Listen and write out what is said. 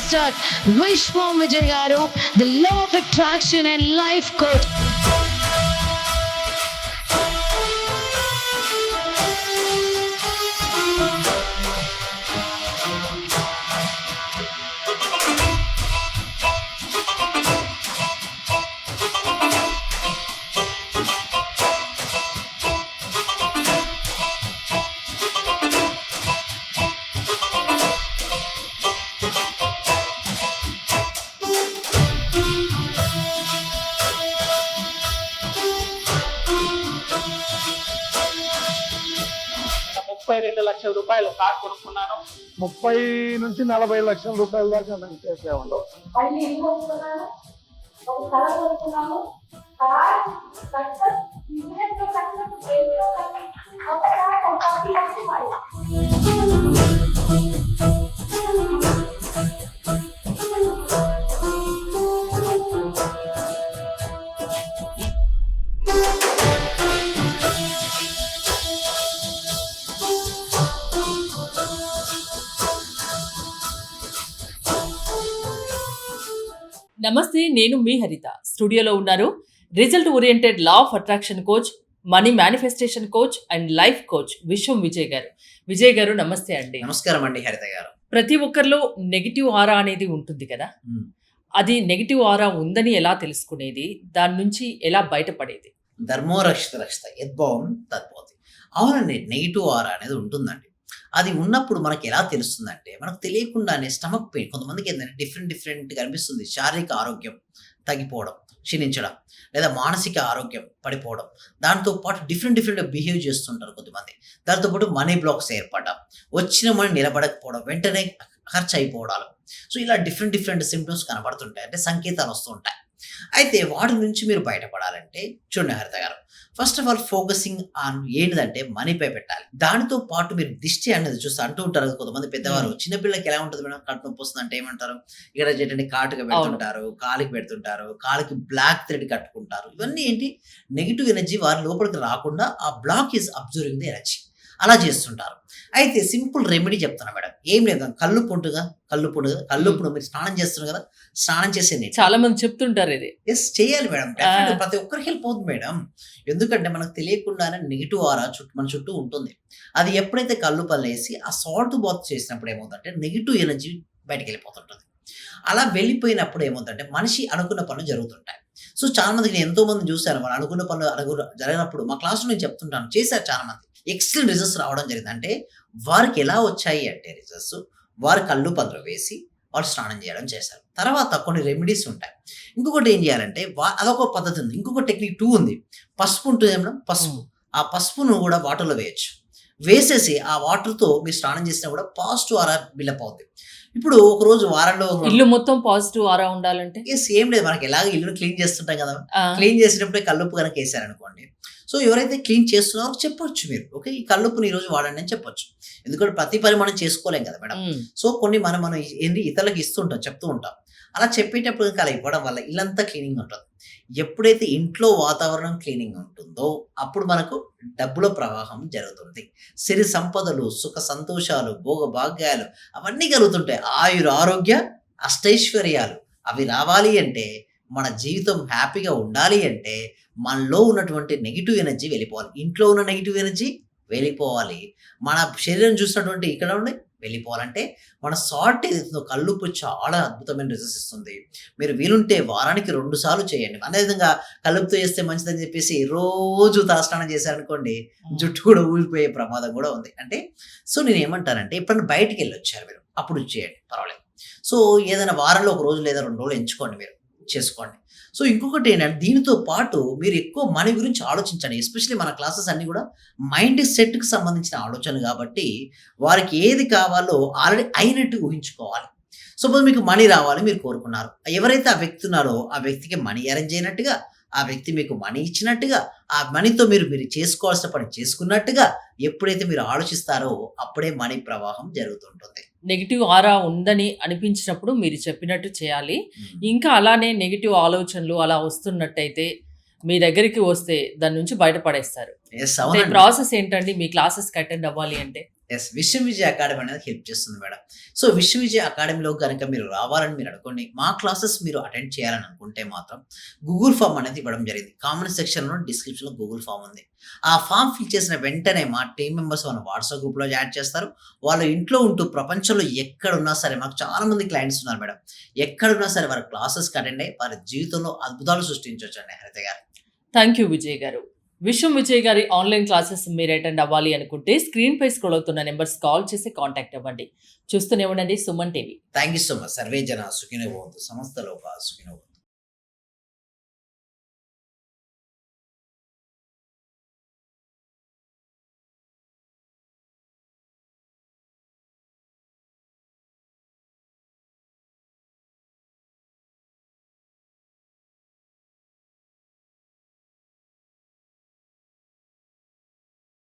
Mr. Vishwam Vijay Garu, the law of attraction and life coach. రూపాయలు car కొనుక్కున్నాను. 30 నుంచి 40 లక్షల రూపాయల దాకా మేము చేసేవాళ్ళం. నమస్తే, నేను మీ హరిత. స్టూడియోలో ఉన్నారు result oriented law of attraction coach, money manifestation coach and life coach విశ్వం విజయ్ గారు. విజయ్ గారు నమస్తే అండి. నమస్కారం అండి హరిత గారు. ప్రతి ఒక్కరిలో నెగిటివ్ ఆరా అనేది ఉంటుంది కదా, అది నెగిటివ్ ఆరా ఉందని ఎలా తెలుసుకునేది, దాని నుంచి ఎలా బయటపడేది? ధర్మో రక్షిత రక్షిత యద్భావం తద్భవతి. అవునండి, నెగిటివ్ ఆరా అనేది ఉంటుందండి. అది ఉన్నప్పుడు మనకి ఎలా తెలుస్తుందంటే, మనకు తెలియకుండానే స్టమక్ పెయిన్, కొంతమందికి ఏంటంటే డిఫరెంట్గా అనిపిస్తుంది. శారీరక ఆరోగ్యం తగ్గిపోవడం, క్షీణించడం, లేదా మానసిక ఆరోగ్యం పడిపోవడం, దాంతో పాటు డిఫరెంట్ బిహేవ్ చేస్తుంటారు కొంతమంది. దాంతో పాటు మనీ బ్లాక్స్ ఏర్పడడం, వచ్చిన మనీ నిలబడకపోవడం, వెంటనే ఖర్చు అయిపోవడాలు. సో ఇలా డిఫరెంట్ సిమ్టమ్స్ కనబడుతుంటాయి, అంటే సంకేతాలు వస్తుంటాయి. అయితే వాటి నుంచి మీరు బయటపడాలంటే చూడండి హరిత గారు, first of all focusing on ఏంటిదంటే మనీపై పెట్టాలి. దానితో పాటు మీరు దిష్టి అనేది చూస్తే అంటూ ఉంటారు కొంతమంది పెద్దవారు, చిన్నపిల్లలకి ఎలా ఉంటుంది మేడం, కడుపు నొప్పి వస్తుంది అంటే ఏమంటారు, ఇక్కడ ఏంటంటే కాటుగా పెడుతుంటారు, కాలికి పెడుతుంటారు, కాలికి బ్లాక్ థ్రెడ్ కట్టుకుంటారు. ఇవన్నీ ఏంటి, నెగిటివ్ ఎనర్జీ వారి లోపలికి రాకుండా ఆ block is observing the energy, అలా చేస్తుంటారు. అయితే సింపుల్ రెమెడీ చెప్తున్నా మేడం, ఏం లేదు, కల్లుప్పుడు మీరు స్నానం చేస్తున్నారు కదా, స్నానం చేసేది చాలా మంది చెప్తుంటారు ఇది. ఎస్ చేయాలి మేడం, ప్రతి ఒక్కరికి హెల్ప్ అవుతుంది మేడం. ఎందుకంటే మనకు తెలియకుండానే నెగిటివ్ ఆరా మన చుట్టూ ఉంటుంది. అది ఎప్పుడైతే కల్లుపల్లి వేసి ఆ సాల్ట్ బాత్ చేసినప్పుడు ఏమవుతుందంటే నెగిటివ్ ఎనర్జీ బయటకు వెళ్ళిపోతుంటుంది. అలా వెళ్ళిపోయినప్పుడు ఏమవుతుందంటే మనిషి అనుకున్న పనులు జరుగుతుంటాయి. సో చాలా మందికి నేను ఎంతో మంది చూశాను, వాళ్ళు అనుకున్న పనులు జరిగినప్పుడు మా క్లాస్లో నేను చెప్తుంటాను, చేశారు చాలా మంది, ఎక్సలెంట్ రిజల్ట్స్ రావడం జరిగింది. అంటే వారికి ఎలా వచ్చాయి అంటే రిజల్ట్స్, వారు కళ్ళు పదులు వేసి వాళ్ళు స్నానం చేయడం చేశారు. తర్వాత కొన్ని రెమెడీస్ ఉంటాయి. ఇంకొకటి ఏం చేయాలంటే, అదొక పద్ధతి ఉంది. ఇంకొక టెక్నిక్ 2 ఉంది. పసుపు ఉంటుంది ఏమన్నా, పసుపు, ఆ పసుపును కూడా వాటర్లో వేయచ్చు. వేసేసి ఆ వాటర్తో మీరు స్నానం చేసినా కూడా పాజిటివ్ ఆరా బిల్డప్ అవుతుంది. ఇప్పుడు ఒక రోజు వారంలో ఇల్లు మొత్తం పాజిటివ్ ఆరా ఉండాలంటే ఏం లేదు, మనకి ఎలాగ ఇల్లు క్లీన్ చేస్తుంటాం కదా, క్లీన్ చేసేటప్పుడే కల్లుప్పు కనుక వేసారనుకోండి, సో ఎవరైతే క్లీన్ చేస్తున్నారో చెప్పొచ్చు మీరు, ఓకే ఈ కల్లుప్పుని ఈ రోజు వాడండి అని చెప్పొచ్చు. ఎందుకంటే ప్రతి పని మనం చేసుకోలేం కదా మేడం. సో కొన్ని మనం ఏంటి ఇతరులకు ఇస్తుంటాం, చెప్తూ ఉంటాం. అలా చెప్పేటప్పుడు అలా ఇవ్వడం వల్ల ఇల్లంతా క్లీనింగ్ ఉంటుంది. ఎప్పుడైతే ఇంట్లో వాతావరణం క్లీనింగ్ ఉంటుందో అప్పుడు మనకు డబ్బుల ప్రవాహం జరుగుతుంది. సిరి సంపదలు, సుఖ సంతోషాలు, భోగ భాగ్యాలు అవన్నీ కలుగుతుంటాయి. ఆరోగ్య అష్టైశ్వర్యాలు అవి రావాలి అంటే, మన జీవితం హ్యాపీగా ఉండాలి అంటే మనలో ఉన్నటువంటి నెగిటివ్ ఎనర్జీ వెళ్ళిపోవాలి. ఇంట్లో ఉన్న నెగిటివ్ ఎనర్జీ వెళ్ళిపోవాలి. మన శరీరం చూసినటువంటి ఇక్కడ ఉండి వెళ్ళిపోవాలంటే మన సాల్ట్ ఏదైతుందో కల్లుప్పు చాలా అద్భుతమైన రిజల్ట్స్ ఇస్తుంది. మీరు వీలుంటే వారానికి 2 సార్లు చేయండి. అదేవిధంగా కల్లుప్పుతో చేస్తే మంచిదని చెప్పేసి రోజు తలస్నానం చేశారనుకోండి, జుట్టు కూడా ఊడిపోయే ప్రమాదం కూడా ఉంది. అంటే సో నేను ఏమంటానంటే, ఎప్పుడైనా బయటికి వెళ్ళి వచ్చారు మీరు, అప్పుడు చేయండి, పర్వాలేదు. సో ఏదైనా వారంలో 1 రోజు లేదా 2 రోజులు ఎంచుకోండి, మీరు చేసుకోండి. సో ఇంకొకటి ఏంటంటే, దీనితో పాటు మీరు ఎక్కువ మనీ గురించి ఆలోచించండి. ఎస్పెషల్లీ మన క్లాసెస్ అన్నీ కూడా మైండ్ సెట్కి సంబంధించిన ఆలోచనలు కాబట్టి, వారికి ఏది కావాలో ఆల్రెడీ అయినట్టు ఊహించుకోవాలి. సపోజ్ మీకు మనీ రావాలి మీరు కోరుకున్నారు, ఎవరైతే ఆ వ్యక్తి ఉన్నారో ఆ వ్యక్తికి మనీ అరేంజ్ అయినట్టుగా, ఆ వ్యక్తి మీకు మనీ ఇచ్చినట్టుగా, ఆ మనీతో మీరు చేసుకోవాల్సిన పని చేసుకున్నట్టుగా ఎప్పుడైతే మీరు ఆలోచిస్తారో అప్పుడే మనీ ప్రవాహం జరుగుతుంటుంది. నెగిటివ్ ఆరా ఉందని అనిపించినప్పుడు మీరు చెప్పినట్టు చేయాలి. ఇంకా అలానే నెగిటివ్ ఆలోచనలు అలా వస్తున్నట్టయితే మీ దగ్గరికి వస్తే దాని నుంచి బయటపడేస్తారు. ప్రాసెస్ ఏంటండి మీ క్లాసెస్ అటెండ్ అవ్వాలి అంటే? ఎస్ విశ్వ విజయ అకాడమీ అనేది హెల్ప్ చేస్తుంది మేడం. సో విశ్వ విజయ అకాడమీలో కనుక మీరు రావాలని మీరు అనుకోండి, మా క్లాసెస్ మీరు అటెండ్ చేయాలని అనుకుంటే మాత్రం గూగుల్ ఫామ్ అనేది ఇవ్వడం జరిగింది. కామెంట్ సెక్షన్లో డిస్క్రిప్షన్లో గూగుల్ ఫామ్ ఉంది. ఆ ఫామ్ ఫిల్ చేసిన వెంటనే మా టీం మెంబర్స్ మన వాట్సాప్ గ్రూప్లో యాడ్ చేస్తారు. వాళ్ళు ఇంట్లో ఉంటూ ప్రపంచంలో ఎక్కడున్నా సరే, మాకు చాలా మంది క్లయింట్స్ ఉన్నారు మేడం, ఎక్కడున్నా సరే వారి క్లాసెస్కి అటెండ్ అయ్యి వారి జీవితంలో అద్భుతాలు సృష్టించవచ్చు అండి హరిత గారు. థ్యాంక్ యూ విజయ్ గారు. విశ్వం విజయ్ గారి ఆన్లైన్ క్లాసెస్ మీరు అటెండ్ అవ్వాలి అనుకుంటే స్క్రీన్ పై స్క్రోల్ అవుతున్న నెంబర్స్ కాల్ చేసి కాంటాక్ట్ అవ్వండి. చూస్తూనే ఉండండి Suman TV. Thank you so much. Survey జన సుఖినో భవంతు, సమస్త లోకా సుఖినో భవంతు.